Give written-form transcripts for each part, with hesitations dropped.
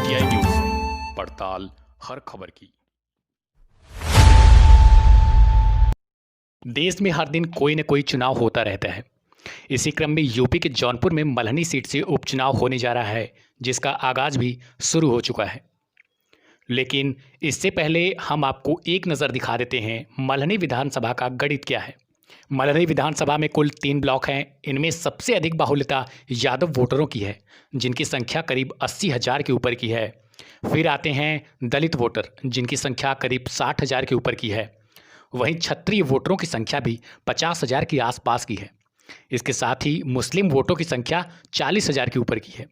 ATI news, पड़ताल हर खबर की। देश में हर दिन कोई न कोई चुनाव होता रहता है। इसी क्रम में यूपी के जौनपुर में मल्हनी सीट से उपचुनाव होने जा रहा है, जिसका आगाज भी शुरू हो चुका है। लेकिन इससे पहले हम आपको एक नज़र दिखा देते हैं मल्हनी विधानसभा का गणित क्या है। मल्हनी विधानसभा में कुल 3 ब्लॉक हैं। इनमें सबसे अधिक बाहुल्यता यादव वोटरों की है, जिनकी संख्या करीब 80,000 के ऊपर की है। फिर आते हैं दलित वोटर, जिनकी संख्या करीब 60,000 के ऊपर की है। वहीं क्षत्रिय वोटरों की संख्या भी 50,000 के आसपास की है। इसके साथ ही मुस्लिम वोटों की संख्या 40,000 के ऊपर की है।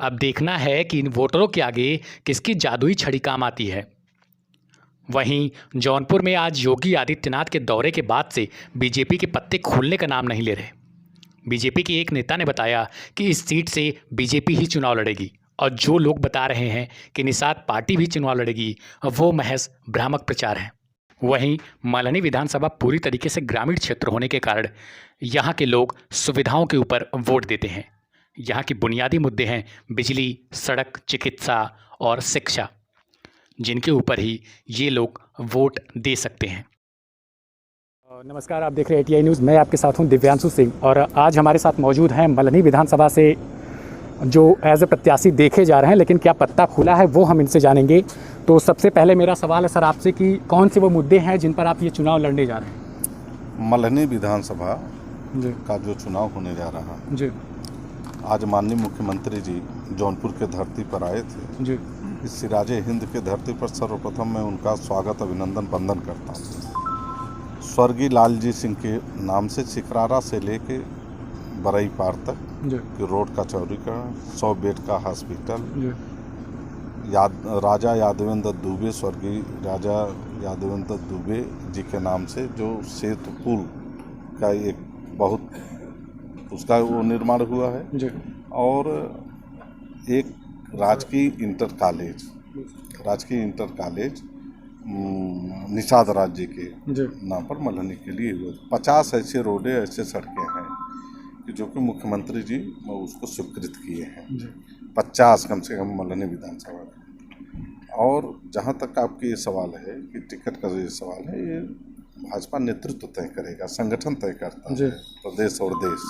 अब देखना है कि इन वोटरों के आगे किसकी जादुई छड़ी काम आती है। वहीं जौनपुर में आज योगी आदित्यनाथ के दौरे के बाद से बीजेपी के पत्ते खुलने का नाम नहीं ले रहे। बीजेपी के एक नेता ने बताया कि इस सीट से बीजेपी ही चुनाव लड़ेगी, और जो लोग बता रहे हैं कि निषाद पार्टी भी चुनाव लड़ेगी, वो महज भ्रामक प्रचार है। वहीं मल्हनी विधानसभा पूरी तरीके से ग्रामीण क्षेत्र होने के कारण यहाँ के लोग सुविधाओं के ऊपर वोट देते हैं। यहाँ के बुनियादी मुद्दे हैं बिजली, सड़क, चिकित्सा और शिक्षा, जिनके ऊपर ही ये लोग वोट दे सकते हैं। नमस्कार, आप देख रहे हैं एटीआई न्यूज़। मैं आपके साथ हूं दिव्यांशु सिंह, और आज हमारे साथ मौजूद हैं मल्हनी विधानसभा से जो एज ए प्रत्याशी देखे जा रहे हैं, लेकिन क्या पत्ता खुला है वो हम इनसे जानेंगे। तो सबसे पहले मेरा सवाल है सर आपसे कि कौन से वो मुद्दे हैं जिन पर आप ये चुनाव लड़ने जा रहे हैं। मल्हनी विधानसभा जी का जो चुनाव होने जा रहा है, जी आज माननीय मुख्यमंत्री जी जौनपुर के धरती पर आए थे। जी इस सिराजे हिंद के धरती पर सर्वप्रथम मैं उनका स्वागत, अभिनंदन, वंदन करता हूँ। स्वर्गीय लालजी सिंह के नाम से सिकरारा से लेके बरई पार तक कि रोड का चौड़ीकरण, 100 बेड का हॉस्पिटल, राजा यादवेंद्र दुबे, स्वर्गीय राजा यादवेंद्र दुबे जी के नाम से जो सेतु पुल का एक बहुत उसका वो निर्माण हुआ है जी और एक राजकीय इंटर कॉलेज निषाद राज्य के नाम पर मल्हनी के लिए 50 ऐसे रोडें, ऐसे सड़कें हैं कि जो कि मुख्यमंत्री जी उसको स्वीकृत किए हैं। 50 कम से कम मल्हनी विधानसभा में। और जहाँ तक आपके ये सवाल है कि टिकट का ये सवाल है, ये भाजपा नेतृत्व तय करेगा, संगठन तय करता है, प्रदेश और देश।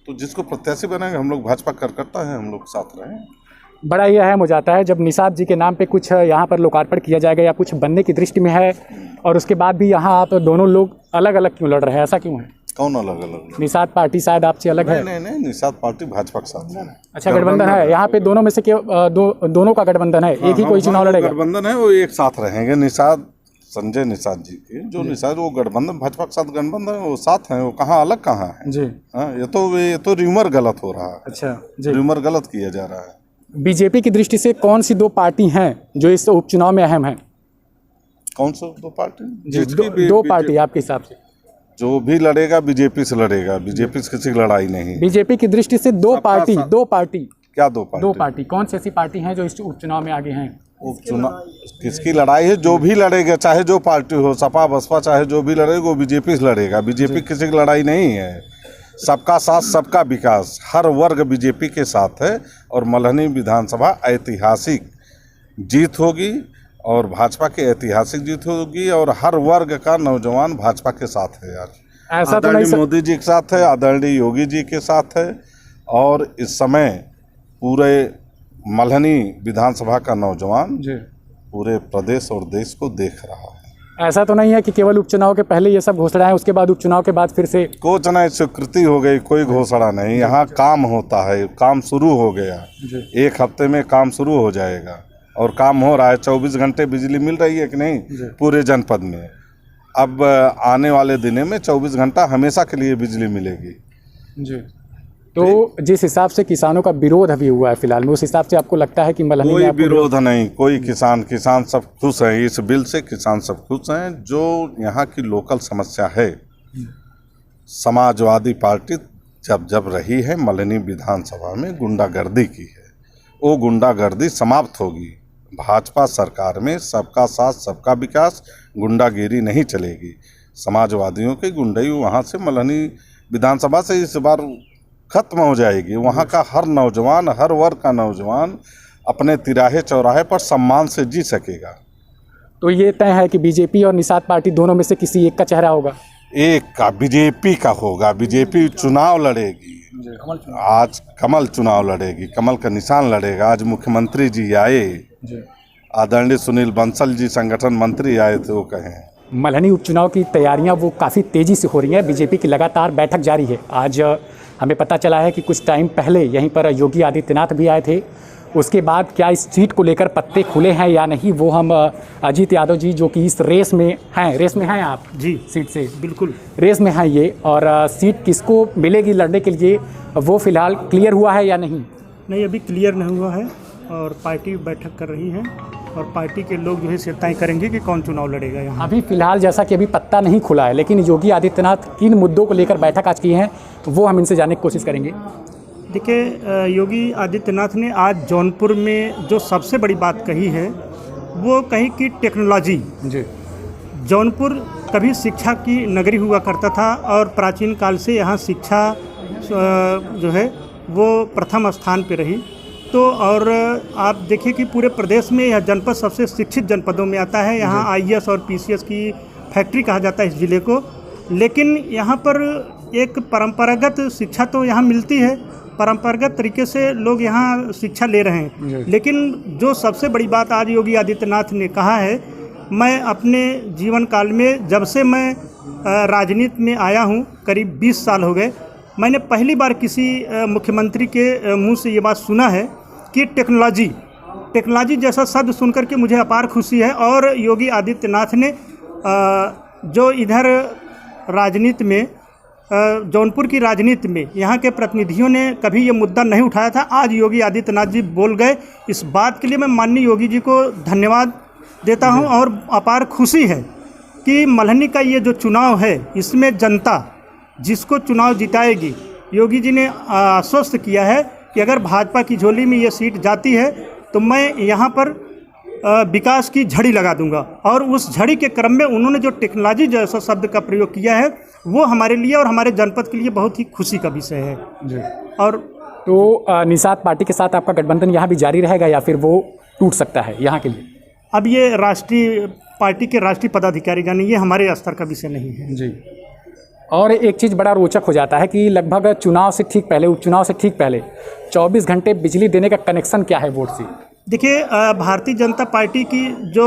तो जिसको प्रत्याशी बनाएंगे, हम लोग भाजपा कार्यकर्ता हैं, हम लोग साथ रहें। बड़ा यह अहम हो जाता है जब निषाद जी के नाम पे कुछ यहाँ पर लोकार्पण किया जाएगा या कुछ बनने की दृष्टि में है, और उसके बाद भी यहाँ आप दोनों लोग अलग अलग क्यों लड़ रहे हैं, ऐसा क्यों है? कौन अलग अलग? निषाद पार्टी शायद आपसे अलग है। नहीं, निषाद पार्टी भाजपा के साथ है। अच्छा, गठबंधन है यहाँ पे, दोनों में से दोनों का गठबंधन है, एक ही कोई चुनाव लड़ेगा? गठबंधन है, वो एक साथ रहेंगे। निषाद, संजय निषाद जी के जो निषाद, वो गठबंधन, भाजपा के साथ गठबंधन है, वो साथ हैं, वो कहाँ अलग कहाँ है जी। ये तो र्यूमर गलत हो रहा है। अच्छा जी, र्यूमर गलत किया जा रहा है। बीजेपी की दृष्टि से कौन सी 2 पार्टी हैं जो इस उपचुनाव में अहम हैं? कौन सा 2 पार्टी? दो पार्टी आपके हिसाब से? जो भी लड़ेगा बीजेपी से लड़ेगा, बीजेपी से किसी की लड़ाई नहीं। बीजेपी की दृष्टि से 2 पार्टी क्या 2 पार्टी? 2 पार्टी कौन सी ऐसी पार्टी हैं जो इस उपचुनाव में आगे हैं? उपचुनाव किसकी लड़ाई है? जो भी लड़ेगा, चाहे जो पार्टी हो, सपा बसपा, चाहे जो भी लड़ेगा, वो बीजेपी से लड़ेगा। बीजेपी किसी की लड़ाई नहीं है। सबका साथ, सबका विकास, हर वर्ग बीजेपी के साथ है। और मल्हनी विधानसभा ऐतिहासिक जीत होगी, और भाजपा की ऐतिहासिक जीत होगी, और हर वर्ग का नौजवान भाजपा के साथ है यार। ऐसा तो नहीं, मोदी जी के साथ है, आदरणीय योगी जी के साथ है, और इस समय पूरे मल्हनी विधानसभा का नौजवान पूरे प्रदेश और देश को देख रहा है। ऐसा तो नहीं है कि केवल उपचुनाव के पहले ये सब घोषणाएं, उसके बाद उपचुनाव के बाद फिर से कुछ नहीं, स्वीकृति हो गई, कोई घोषणा नहीं। यहाँ काम होता है, काम शुरू हो गया, 1 हफ्ते में काम शुरू हो जाएगा, और काम हो रहा है। 24 घंटे बिजली मिल रही है कि नहीं पूरे जनपद में। अब आने वाले दिनों में 24 घंटा हमेशा के लिए बिजली मिलेगी जी। तो जिस हिसाब से किसानों का विरोध अभी हुआ है फिलहाल में, उस हिसाब से आपको लगता है कि मल्हनी कोई विरोध नहीं, कोई किसान सब खुश हैं इस बिल से। किसान सब खुश हैं। जो यहाँ की लोकल समस्या है, समाजवादी पार्टी जब रही है मल्हनी विधानसभा में, गुंडागर्दी की है, वो गुंडागर्दी समाप्त होगी। भाजपा सरकार में सबका साथ, सबका विकास, गुंडागिरी नहीं चलेगी। समाजवादियों की गुंडई वहाँ से मल्हनी विधानसभा से इस बार खत्म हो जाएगी। वहाँ का हर नौजवान, हर वर्ग का नौजवान, अपने तिराहे चौराहे पर सम्मान से जी सकेगा। तो ये तय है कि बीजेपी और निषाद पार्टी दोनों में से किसी एक का चेहरा होगा। एक का बीजेपी का होगा, बीजेपी चुनाव लड़ेगी। आज कमल चुनाव लड़ेगी, कमल का निशान लड़ेगा। आज मुख्यमंत्री जी आए, आदरणीय सुनील बंसल जी संगठन मंत्री आए थे, वो कहे मल्हनी उपचुनाव की तैयारियां वो काफ़ी तेज़ी से हो रही हैं। बीजेपी की लगातार बैठक जारी है। आज हमें पता चला है कि कुछ टाइम पहले यहीं पर योगी आदित्यनाथ भी आए थे। उसके बाद क्या इस सीट को लेकर पत्ते खुले हैं या नहीं, वो हम अजीत यादव जी जो कि इस रेस में हैं आप जी सीट से बिल्कुल रेस में हैं ये, और सीट किसको मिलेगी लड़ने के लिए वो फिलहाल क्लियर हुआ है या नहीं? नहीं, अभी क्लियर नहीं हुआ है और पार्टी बैठक कर रही है और पार्टी के लोग जो है तय करेंगे कि कौन चुनाव लड़ेगा यहाँ। अभी फिलहाल जैसा कि अभी पत्ता नहीं खुला है, लेकिन योगी आदित्यनाथ किन मुद्दों को लेकर बैठक आज की है वो हम इनसे जानने की कोशिश करेंगे। देखिए, योगी आदित्यनाथ ने आज जौनपुर में जो सबसे बड़ी बात कही है वो कही कि टेक्नोलॉजी। जी। जौनपुर कभी शिक्षा की नगरी हुआ करता था और प्राचीन काल से यहाँ शिक्षा जो है वो प्रथम स्थान पे रही। तो और आप देखिए कि पूरे प्रदेश में यह जनपद सबसे शिक्षित जनपदों में आता है। यहाँ आईएएस और पीसीएस की फैक्ट्री कहा जाता है इस ज़िले को। लेकिन यहाँ पर एक परंपरागत शिक्षा तो यहाँ मिलती है, परंपरागत तरीके से लोग यहाँ शिक्षा ले रहे हैं। लेकिन जो सबसे बड़ी बात आज योगी आदित्यनाथ ने कहा है, मैं अपने जीवन काल में जब से मैं राजनीति में आया हूँ, करीब 20 साल हो गए, मैंने पहली बार किसी मुख्यमंत्री के मुंह से ये बात सुना है कि टेक्नोलॉजी जैसा शब्द सुनकर के मुझे अपार खुशी है। और योगी आदित्यनाथ ने जो इधर राजनीति में जौनपुर की राजनीति में यहाँ के प्रतिनिधियों ने कभी ये मुद्दा नहीं उठाया था, आज योगी आदित्यनाथ जी बोल गए। इस बात के लिए मैं माननीय योगी जी को धन्यवाद देता हूँ और अपार खुशी है कि मल्हनी का ये जो चुनाव है इसमें जनता जिसको चुनाव जिताएगी, योगी जी ने आश्वस्त किया है कि अगर भाजपा की झोली में ये सीट जाती है तो मैं यहाँ पर विकास की झड़ी लगा दूंगा। और उस झड़ी के क्रम में उन्होंने जो टेक्नोलॉजी जैसा शब्द का प्रयोग किया है वो हमारे लिए और हमारे जनपद के लिए बहुत ही खुशी का विषय है। जी। और तो निषाद पार्टी के साथ आपका गठबंधन यहाँ भी जारी रहेगा या फिर वो टूट सकता है यहाँ के लिए? अब ये राष्ट्रीय पार्टी के राष्ट्रीय पदाधिकारी जाने, ये हमारे स्तर का विषय नहीं है। जी। और एक चीज़ बड़ा रोचक हो जाता है कि लगभग चुनाव से ठीक पहले, उपचुनाव से ठीक पहले 24 घंटे बिजली देने का कनेक्शन क्या है वोट से? देखिए, भारतीय जनता पार्टी की जो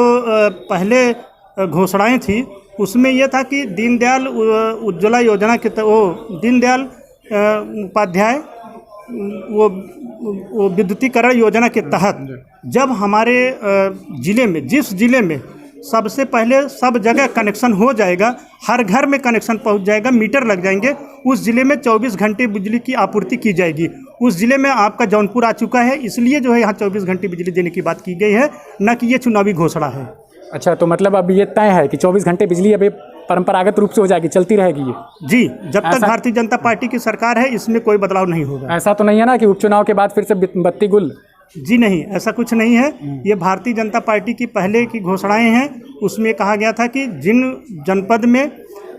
पहले घोषणाएं थी उसमें यह था कि दीनदयाल उज्ज्वला योजना के दीनदयाल उपाध्याय वो विद्युतीकरण योजना के तहत जब हमारे ज़िले में, जिस ज़िले में सबसे पहले सब जगह कनेक्शन हो जाएगा, हर घर में कनेक्शन पहुंच जाएगा, मीटर लग जाएंगे, उस ज़िले में 24 घंटे बिजली की आपूर्ति की जाएगी। उस ज़िले में आपका जौनपुर आ चुका है, इसलिए जो है यहाँ 24 घंटे बिजली देने की बात की गई है, न कि ये चुनावी घोषणा है। अच्छा, तो मतलब अब ये तय है कि 24 घंटे बिजली अब परंपरागत रूप से हो जाएगी, चलती रहेगी ये? जी, जब तक भारतीय जनता पार्टी की सरकार है इसमें कोई बदलाव नहीं होगा। ऐसा तो नहीं है ना कि उपचुनाव के बाद फिर से बत्ती गुल? जी नहीं, ऐसा कुछ नहीं है। ये भारतीय जनता पार्टी की पहले की घोषणाएं हैं, उसमें कहा गया था कि जिन जनपद में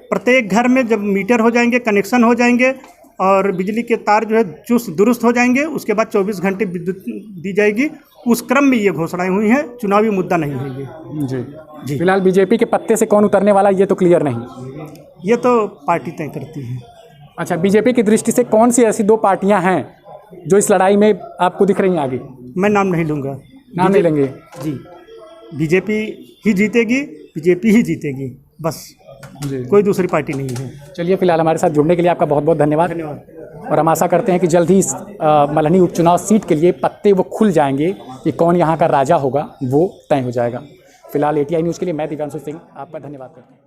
प्रत्येक घर में जब मीटर हो जाएंगे, कनेक्शन हो जाएंगे और बिजली के तार जो है चुस्त दुरुस्त हो जाएंगे, उसके बाद 24 घंटे विद्युत दी जाएगी। उस क्रम में ये घोषणाएं हुई हैं, चुनावी मुद्दा नहीं है ये। जी। फिलहाल बीजेपी के पत्ते से कौन उतरने वाला ये तो क्लियर नहीं, ये तो पार्टी तय करती है। अच्छा, बीजेपी की दृष्टि से कौन सी ऐसी 2 पार्टियां हैं जो इस लड़ाई में आपको दिख रही हैं आगे? मैं नाम नहीं लूँगा। नाम नहीं लेंगे? जी, बीजेपी ही जीतेगी, बीजेपी ही जीतेगी, बस जी, कोई दूसरी पार्टी नहीं है। चलिए, फिलहाल हमारे साथ जुड़ने के लिए आपका बहुत बहुत धन्यवाद। और हम आशा करते हैं कि जल्द ही इस मल्हनी उपचुनाव सीट के लिए पत्ते वो खुल जाएंगे कि कौन यहाँ का राजा होगा, वो तय हो जाएगा। फिलहाल ATI न्यूज़ के लिए मैं दिव्यांशु सिंह आपका धन्यवाद करता हूँ।